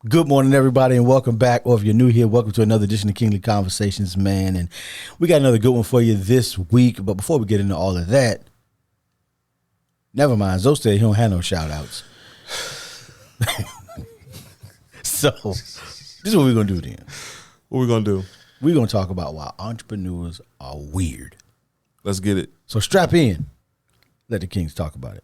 Good morning, everybody, and welcome back. Or if you're new here, welcome to another edition of Kingly Conversations, man. And we got another good one for you this week. But before we get into all of that, never mind. Zoe said he don't have no shout outs. So this is what we're going to do then. What we going to do? We're going to talk about why entrepreneurs are weird. Let's get it. So strap in. Let the Kings talk about it.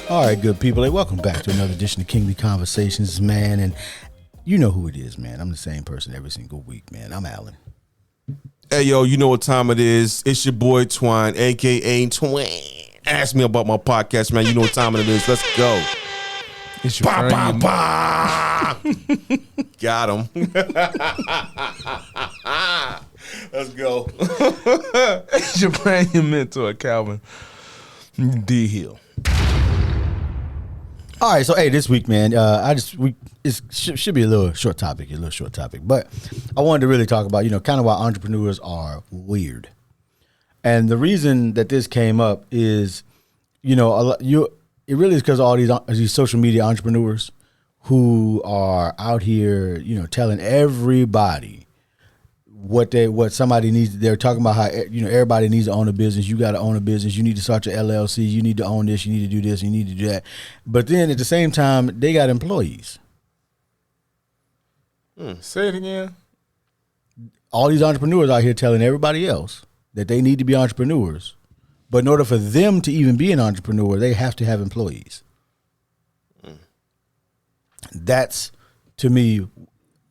All right, good people. Hey, welcome back to another edition of Kingly Conversations, man. And you know who it is, man. I'm the same person every single week, man. I'm Alan. Hey, yo, you know what time it is. It's your boy, Twine, a.k.a. Twine. Ask me about my podcast, man. You know what time it is. Let's go. It's your friend. Got him. Let's go. It's your friend, your mentor, Calvin D. Hill. All right, so hey, this week, man, it should be a little short topic, but I wanted to really talk about, kind of why entrepreneurs are weird, and the reason that this came up is, it really is because of all these social media entrepreneurs who are out here, telling everybody what somebody needs. They're talking about how everybody needs to own a business. You got to own a business. You need to start your LLC. You need to own this. You need to do this. You need to do that. But then at the same time, they got employees. Say it again. All these entrepreneurs out here telling everybody else that they need to be entrepreneurs, but in order for them to even be an entrepreneur, they have to have employees. That's, to me,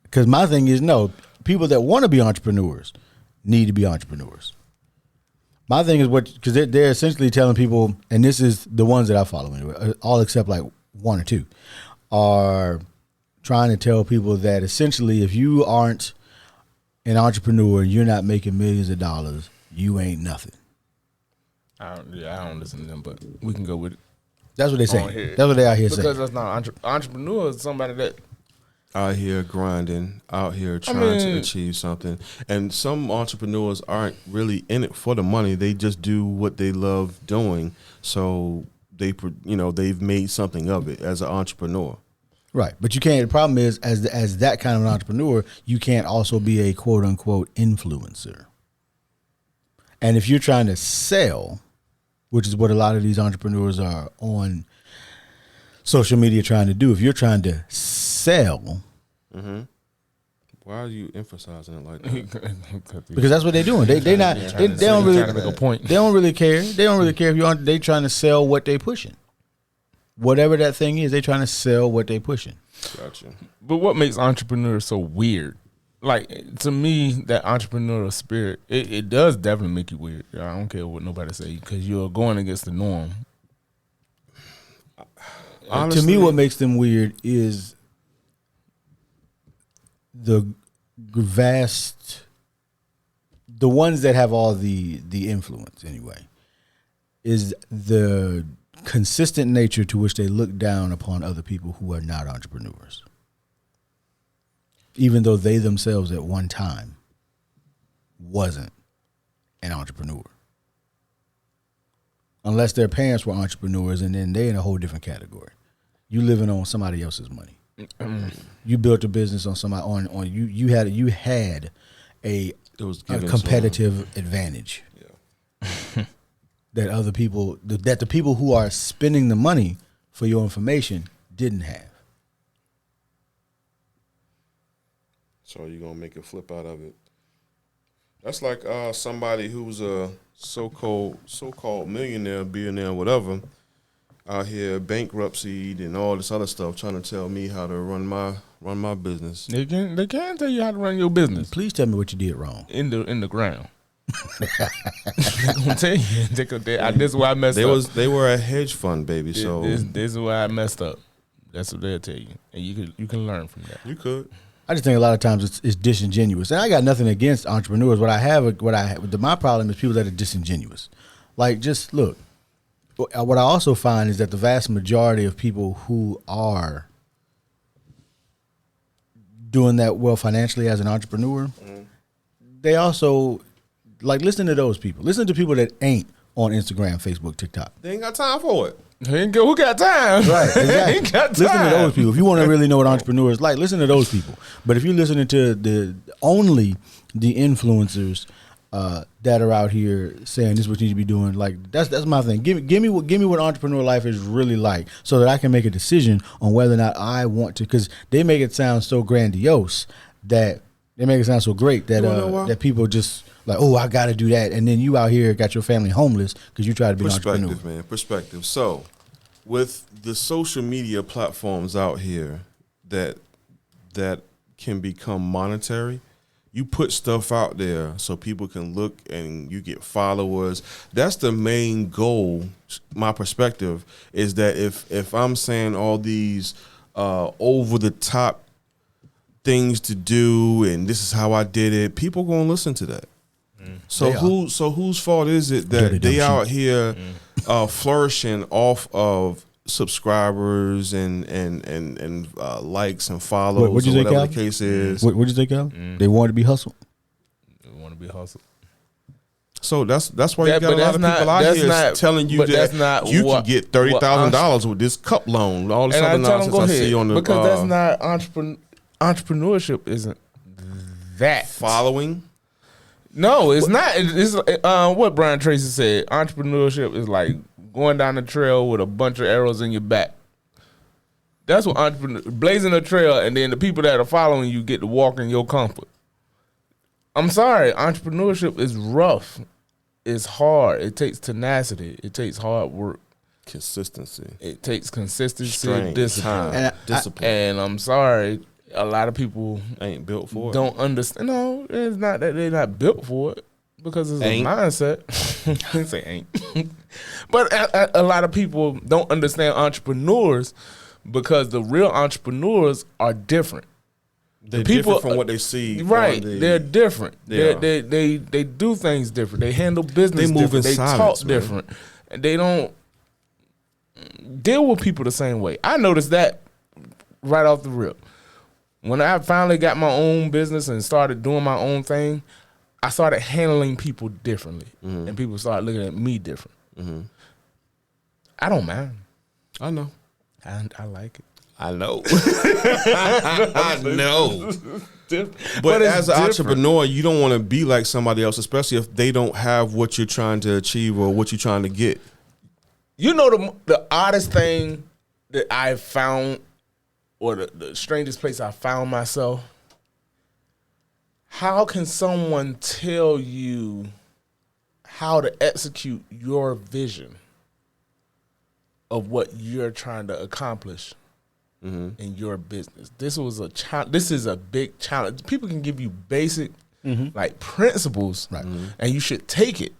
because my thing is, no, people that want to be entrepreneurs need to be entrepreneurs. My thing is because they're essentially telling people, and this is the ones that I follow anyway, all except like one or two, are trying to tell people that essentially if you aren't an entrepreneur, you're not making millions of dollars, you ain't nothing. I don't listen to them, but we can go with it. That's what they say. That's what they out here saying. Because that's not entrepreneur is somebody that Out here grinding, out here trying to achieve something. And some entrepreneurs aren't really in it for the money. They just do what they love doing. So they've made something of it as an entrepreneur. Right. But you can't, the problem is as that kind of an entrepreneur, you can't also be a quote unquote influencer. And if you're trying to sell, which is what a lot of these entrepreneurs are on social media trying to do, if you're trying to sell, why are you emphasizing it like that? because that's what they're doing. They don't really make a point. They don't really care. They don't really care if you aren't. They trying to sell what they pushing. Whatever that thing is, they trying to sell what they pushing. Gotcha. But what makes entrepreneurs so weird? Like, to me, that entrepreneurial spirit, it does definitely make you weird. I don't care what nobody say, because you're going against the norm. Honestly, to me, what makes them weird is the ones that have all the influence anyway, is the consistent nature to which they look down upon other people who are not entrepreneurs, even though they themselves at one time wasn't an entrepreneur. Unless their parents were entrepreneurs, and then they're in a whole different category. You living on somebody else's money. You built a business on somebody on you had a competitive advantage. Yeah. That other people, that the people who are spending the money for your information didn't have. So you're gonna make a flip out of it. That's like somebody who's a so-called millionaire, billionaire, whatever, out here bankruptcy and all this other stuff, trying to tell me how to run my business. They can tell you how to run your business. Please tell me what you did wrong. In the ground. I'm gonna tell you, this is why I messed up. They were a hedge fund, baby. So this is why I messed up. That's what they'll tell you, and you can learn from that. You could. I just think a lot of times it's disingenuous, and I got nothing against entrepreneurs. My problem is people that are disingenuous. Like, just look. What I also find is that the vast majority of people who are doing that well financially as an entrepreneur, they also listen to those people. Listen to people that ain't on Instagram, Facebook, TikTok. They ain't got time for it. Who got time? Right, exactly. Ain't got time. Listen to those people. If you want to really know what entrepreneurs like, listen to those people. But if you're listening to only the influencers that are out here saying this is what you need to be doing, that's my thing. Give me what entrepreneur life is really like, so that I can make a decision on whether or not I want to. Because they make it sound so grandiose that they make it sound so great that that people just like, oh, I got to do that, and then you out here got your family homeless because you try to be an entrepreneur. Perspective, man. Perspective. So, with the social media platforms out here that can become monetary, you put stuff out there so people can look and you get followers. That's the main goal. My perspective is that if I'm saying all these over the top things to do and this is how I did it, people gonna listen to that. So whose fault is it that they out here flourishing off of subscribers and likes and follows, what'd you or say, whatever Cal? the case is? What'd you say, Cal? They want to be hustled. They want to be hustled. So that's why you got a lot of people out here telling you that you can get $30,000 with this cup loan. All this other nonsense I see on the because that's not entrepreneurship. Isn't that following? No, it's not. It's what Brian Tracy said. Entrepreneurship is like going down the trail with a bunch of arrows in your back. That's what blazing a trail, and then the people that are following you get to walk in your comfort. I'm sorry, entrepreneurship is rough. It's hard. It takes tenacity. It takes hard work. Consistency. It takes consistency, strength, discipline. time, discipline. And I'm sorry, a lot of people ain't built for it. Don't understand. No, it's not that they're not built for it, because it's a mindset. I say ain't. But a lot of people don't understand entrepreneurs, because the real entrepreneurs are different. They're different from what they see. Right. They're different. They do things different. They handle business different. They talk different. And they don't deal with people the same way. I noticed that right off the rip. When I finally got my own business and started doing my own thing, I started handling people differently. Mm-hmm. And people started looking at me different. Mm-hmm. I don't mind. I know. I like it. I know. I know. But as an entrepreneur, you don't want to be like somebody else, especially if they don't have what you're trying to achieve or what you're trying to get. You know, the oddest thing that I found, or the strangest place I found myself, how can someone tell you how to execute your vision of what you're trying to accomplish in your business? This is a big challenge. People can give you basic like principles, right, and you should take it.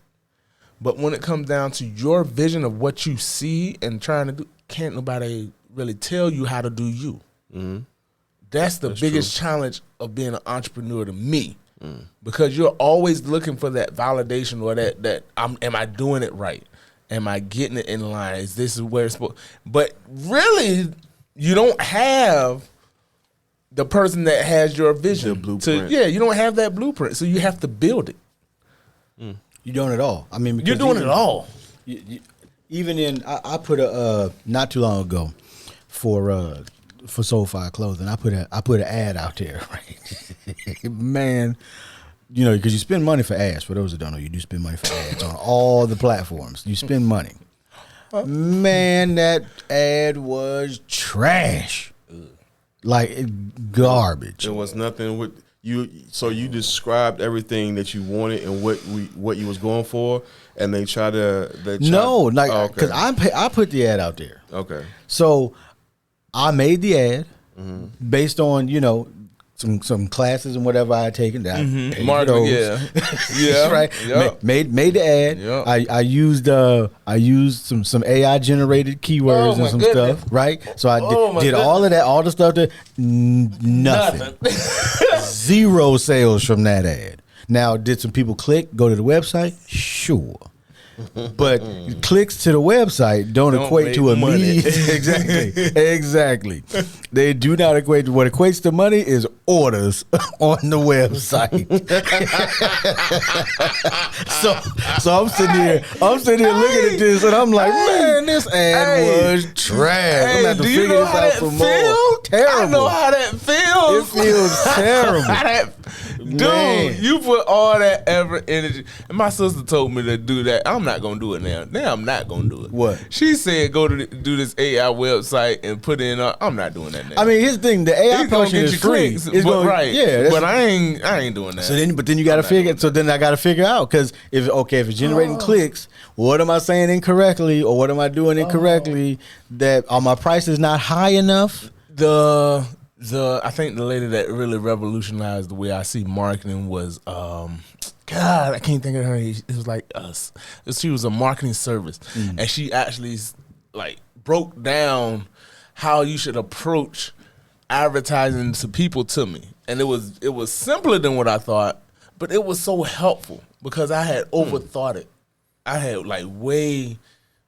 But when it comes down to your vision of what you see and trying to do, can't nobody really tell you how to do you. Mm-hmm. That's the biggest challenge of being an entrepreneur to me, because you're always looking for that validation, or that am I doing it right? Am I getting it in line? Is this where it's supposed? But really, you don't have the person that has your vision. The blueprint. You don't have that blueprint, so you have to build it. You're doing it all. I mean, you're doing it all. Even in, I put a not too long ago for Soulfire Clothing, I put an ad out there. Right, man. You know, because you spend money for ads. For those that don't know, you do spend money for ads on all the platforms. You spend money. Man, that ad was trash. Like garbage. There was nothing with you. So you described everything that you wanted and what you was going for, and they try to. Because I put the ad out there. Okay. So I made the ad based on some classes and whatever I had taken. That I paid for Marketing, those. yeah, right. Yep. Made the ad. Yep. I used some AI generated keywords and some goodness. stuff. Right. So I Oh, did all of that, all the stuff that nothing. 0 sales from that ad. Now, did some people go to the website? Sure. But clicks to the website don't equate to a money. lead. Exactly. They do not equate to what equates to money is orders on the website. so I'm sitting here looking at this and I'm like, man, this ad was trash. I'm gonna have to figure this out some more. Terrible. I know how that feels. It feels terrible. Dude, you put all that effort, energy. And my sister told me to do that. I'm not going to do it now. Now I'm not going to do it. What? She said go to do this AI website and put in, I'm not doing that now. I mean, here's the thing. The AI portion is free. Clicks, it's but right. Yeah. But I ain't doing that. So then you got to figure. So then I got to figure out because if it's generating clicks, what am I saying incorrectly or what am I doing incorrectly? That are my prices not high enough? I think the lady that really revolutionized the way I see marketing was God, I can't think of her. It was like us. She was a marketing service, and she actually like broke down how you should approach advertising to people to me, and it was simpler than what I thought, but it was so helpful because I had overthought it. I had like way.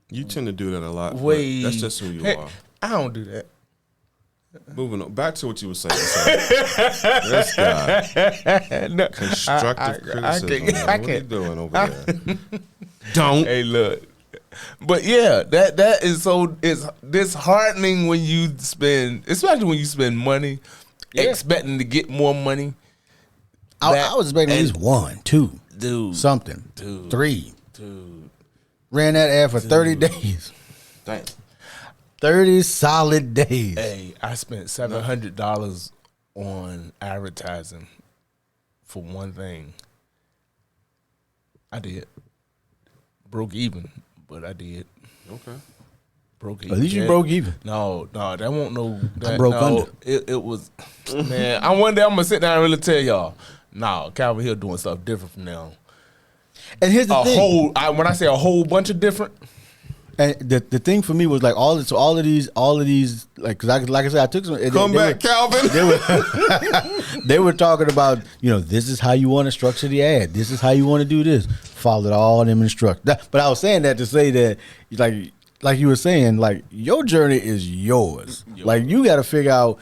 You tend to do that a lot. Way. That's just who you are. I don't do that. Moving on back to what you were saying. This guy, No, constructive criticism. I What are you doing over there? Don't. Hey, look. But yeah, that is it's disheartening when you spend, especially when you spend money, expecting to get more money. I was expecting at least 1, 2, dude, something, dude, 3. dude. Ran that ad for 30 days. Damn. 30 solid days. Hey, I spent $700 on advertising for one thing. I did. Broke even, but I did. Okay. Broke even. At least you broke even. No, that won't no. That, broke no, under. It was, man. One day I'm gonna sit down and really tell y'all. No, Calvin Hill doing stuff different from now. And here's the thing. When I say a whole bunch of different. And the thing for me was like all of these like cause like I said I took some. Come back, Calvin. They were talking about this is how you want to structure the ad. This is how you want to do this. Followed all them instructions. But I was saying that to say that like you were saying like your journey is yours. Like you got to figure out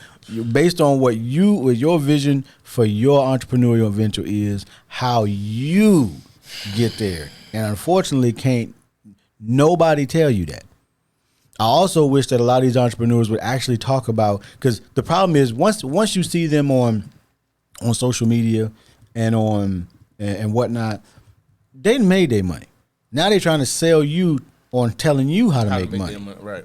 based on what your vision for your entrepreneurial venture is how you get there. And unfortunately can't nobody tell you that. I also wish that a lot of these entrepreneurs would actually talk about, because the problem is once you see them on social media and and whatnot, they made their money. Now they're trying to sell you on telling you how to make money. Right.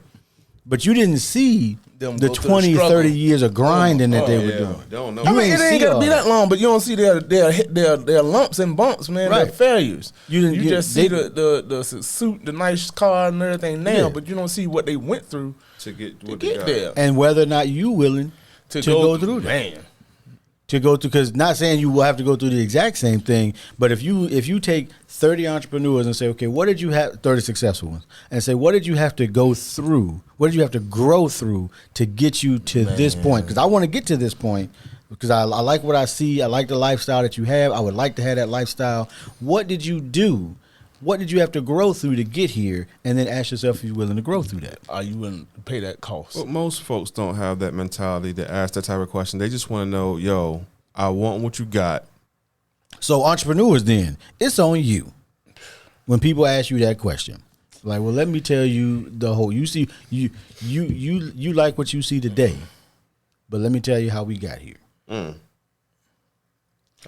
But you didn't see Them the go through 20, the 30 years of grinding that they were doing. They don't know. I mean, it ain't see gotta all be that long, but you don't see their lumps and bumps, man. Right. Their failures. You You just see the suit, the nice car, and everything now, Yeah. but you don't see what they went through to get to what they get got. there. And whether or not you willing to go through that. Man, To go through, because not saying you will have to go through the exact same thing, but if you take 30 entrepreneurs and say, okay, what did you have, 30 successful ones, and say, what did you have to go through? What did you have to grow through to get you to this point? Because I want to get to this point because I like what I see. I like the lifestyle that you have. I would like to have that lifestyle. What did you do? What did you have to grow through to get here? And then ask yourself if you're willing to grow through that. are you willing to pay that cost? But most folks don't have that mentality to ask that type of question. They just want to know, yo, I want what you got. So entrepreneurs, then it's on you. When people ask you that question, like, well, let me tell you the whole. You see, you like what you see today, but let me tell you how we got here. I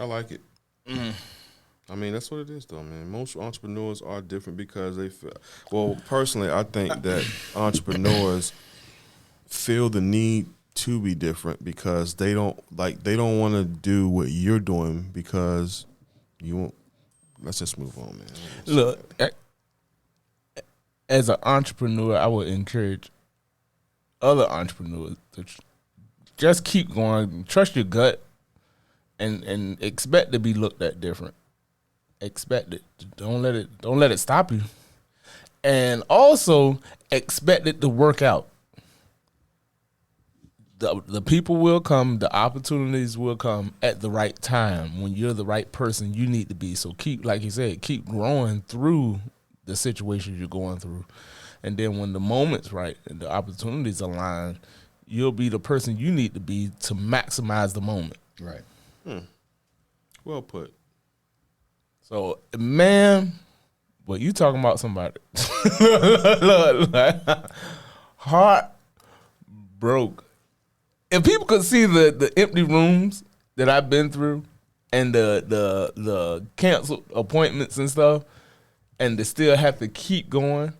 like it. I mean, that's what it is, though, man. Most entrepreneurs are different because they feel. Well, personally, I think that entrepreneurs feel the need to be different because they don't want to do what you're doing because you won't. Let's just move on, man. Look, as an entrepreneur, I would encourage other entrepreneurs to just keep going. Trust your gut. and expect to be looked at different. Expect it. Don't let it stop you. And also expect it to work out. The people will come, the opportunities will come at the right time when you're the right person you need to be. So keep, like you said, keep growing through the situations you're going through. And then when the moment's right and the opportunities align, you'll be the person you need to be to maximize the moment. Right. Well put. So, man, well, you talking about somebody. Heart broke. If people could see the empty rooms that I've been through and the canceled appointments and stuff, and to still have to keep going,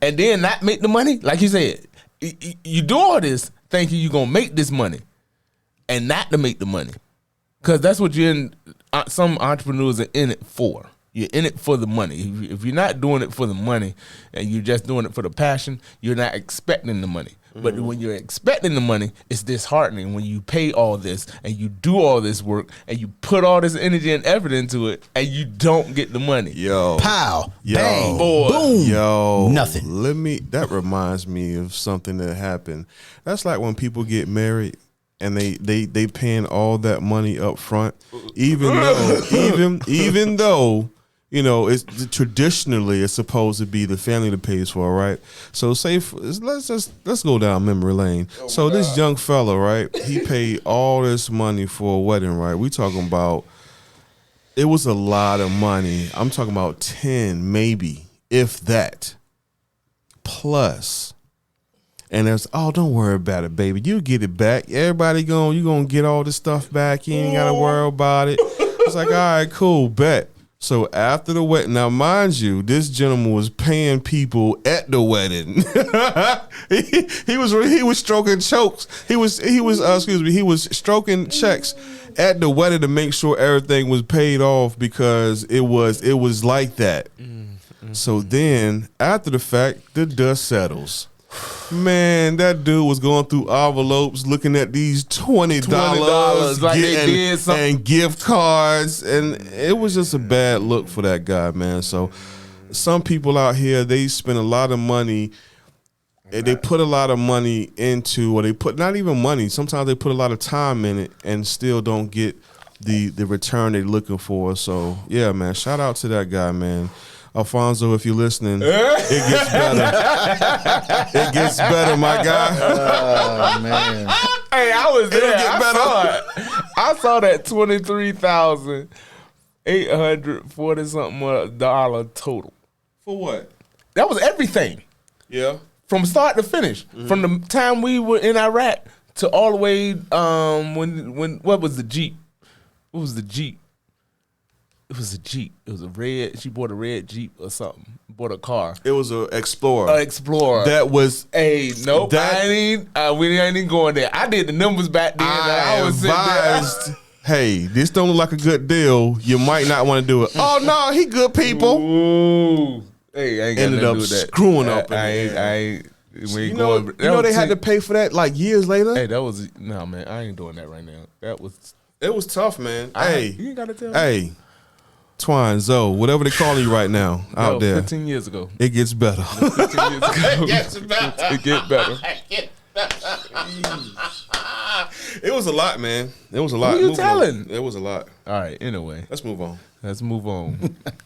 and then not make the money, like you said, you do all this thinking you're gonna make this money, and not to make the money, because that's what you're in. Some entrepreneurs are in it for. You're in it for the money. If you're not doing it for the money, and you're just doing it for the passion, you're not expecting the money. But when you're expecting the money, it's disheartening when you pay all this and you do all this work and you put all this energy and effort into it and you don't get the money. Yo. Pow. Yo. Bang. Boy. Boom. Yo. Nothing. That reminds me of something that happened. That's like when people get married and they paying all that money up front, even though you know, it's traditionally it's supposed to be the family that pays for it, right? So let's go down memory lane. So this young fella, right? He paid all this money for a wedding, right? We talking about, it was a lot of money. I'm talking about 10, maybe, if that, plus. And it's, oh, don't worry about it, baby. You get it back. Everybody you gonna get all this stuff back. You ain't gotta worry about it. It's like, all right, cool, bet. So after the wedding, now mind you, this gentleman was paying people at the wedding. he was stroking chokes. He was stroking checks at the wedding to make sure everything was paid off because it was like that. So then after the fact, the dust settles. Man, that dude was going through envelopes looking at these $20 like they did something. And gift cards, and it was just a bad look for that guy, man. So some people out here, they spend a lot of money, and they put a lot of money into, or they put not even money, sometimes they put a lot of time in it and still don't get the return they're looking for. So yeah, man, shout out to that guy, man. Alfonso, if you're listening, it gets better. It gets better, my guy. Oh, man. Hey, I was there. I saw that $23,840 total. For what? That was everything. Yeah. From start to finish. From the time we were in Iraq to all the way when what was the Jeep? What was the Jeep? It was a Jeep. It was a red. She bought a red Jeep or something. Bought a car. It was an Explorer. An Explorer. That was. Hey, nope. We ain't even going there. I did the numbers back then. I was advised. Hey, this don't look like a good deal. You might not want to do it. Oh no, he good people. Ooh. Hey, I ain't got ended up screwing up. I you know they had to pay for that like years later. Hey, that was no man. I ain't doing that right now. It was tough, man. You ain't gotta tell me. Hey. Twine, Zoe, whatever they calling you right now out there. 15 years ago. It gets better. 15 years ago. It gets better. It was a lot, man. It was a lot. Who you telling? It was a lot. All right, anyway. Let's move on.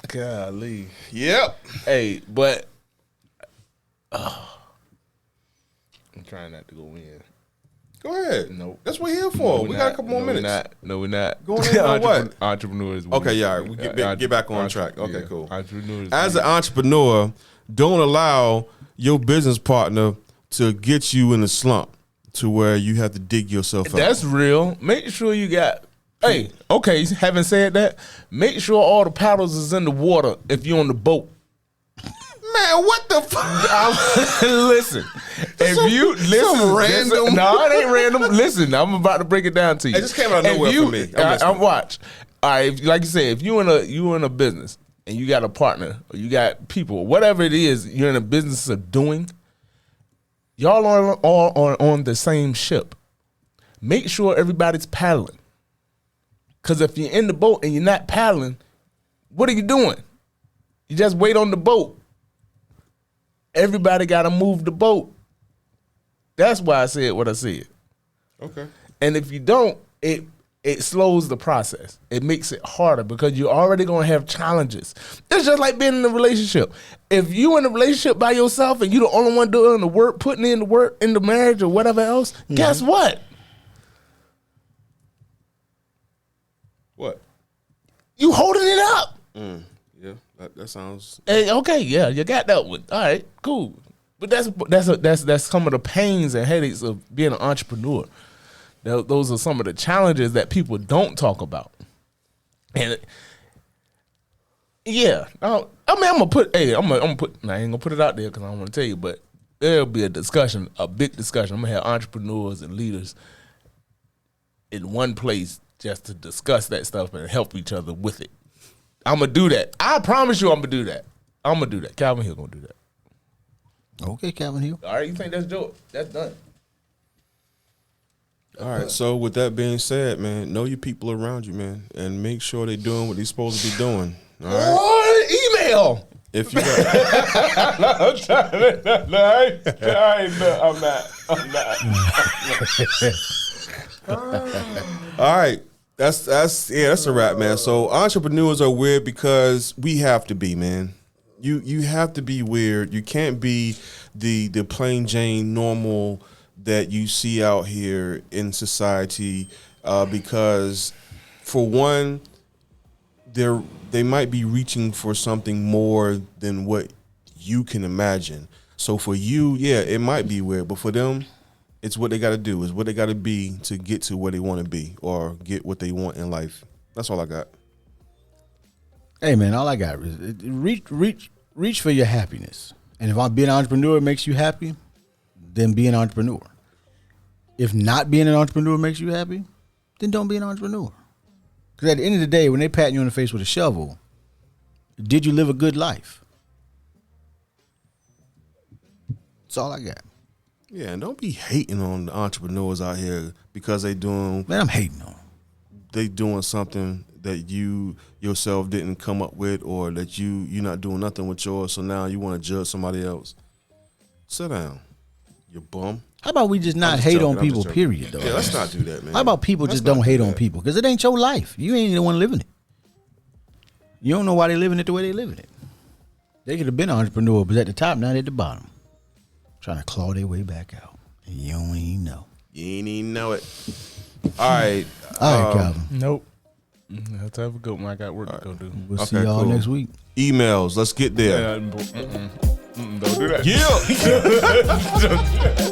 Golly. Yep. Hey, but I'm trying not to go in. Go ahead. Nope. That's what we're here for. We got a couple more minutes. No, we're not. Going in on what? Entrepreneurs. Okay, yeah, all right. We get back on track. Okay, yeah, cool. Entrepreneurs. As an entrepreneur, don't allow your business partner to get you in a slump to where you have to dig yourself out. That's real. Make sure you got. Hey, okay. Having said that, make sure all the paddles is in the water if you're on the boat. Man, what the fuck? Listen, if you listen, random. No, it ain't random. Listen, I'm about to break it down to you. It just came out of nowhere for me. I'm watch. All right, like you said, if you in a business and you got a partner or you got people, whatever it is, you're in a business of doing. Y'all are all on the same ship. Make sure everybody's paddling. Because if you're in the boat and you're not paddling, what are you doing? You just wait on the boat. Everybody got to move the boat. That's why I said what I said. Okay. And if you don't, it slows the process. It makes it harder because you're already going to have challenges. It's just like being in a relationship. If you in a relationship by yourself and you're the only one doing the work, putting in the work in the marriage or whatever else, guess what? What? You holding it up. Yeah, that sounds. Hey, okay, yeah, you got that one. All right, cool. But that's some of the pains and headaches of being an entrepreneur. Those are some of the challenges that people don't talk about. And yeah, I'm gonna put. I ain't gonna put it out there because I don't want to tell you, but there'll be a discussion, a big discussion. I'm gonna have entrepreneurs and leaders in one place just to discuss that stuff and help each other with it. I'm gonna do that. I promise you, I'm gonna do that. Calvin Hill gonna do that. Okay, Calvin Hill. All right, you think that's dope? That's done. All right, so with that being said, man, know your people around you, man, and make sure they're doing what they're supposed to be doing. All right? Oh, email. If you got, I'm not. All right, that's a wrap, man. So entrepreneurs are weird because we have to be, man. You have to be weird. You can't be the plain Jane normal that you see out here in society, because for one, they might be reaching for something more than what you can imagine. So for you, yeah, it might be weird, but for them, it's what they got to do. It's what they got to be to get to where they want to be or get what they want in life. That's all I got. Hey, man, all I got is reach for your happiness. And if being an entrepreneur makes you happy, then be an entrepreneur. If not being an entrepreneur makes you happy, then don't be an entrepreneur. Because at the end of the day, when they pat you on the face with a shovel, did you live a good life? That's all I got. Yeah, and don't be hating on the entrepreneurs out here because they doing. Man, I'm hating on them. They doing something that you yourself didn't come up with, or that you're not doing nothing with yours. So now you want to judge somebody else. Sit down, you bum. How about we just not hate on people, period, though? Yeah, let's not do that, man. How about people just don't hate on people? Because it ain't your life. You ain't the one living it. You don't know why they living it the way they living it. They could have been an entrepreneur, but at the top, now they're at the bottom. Trying to claw their way back out. And you don't even know. You ain't even know it. All right. All right, Calvin. Nope. That's have a good one. I got work to go do. We'll see y'all next week. Emails. Let's get there. Don't do that. Yeah.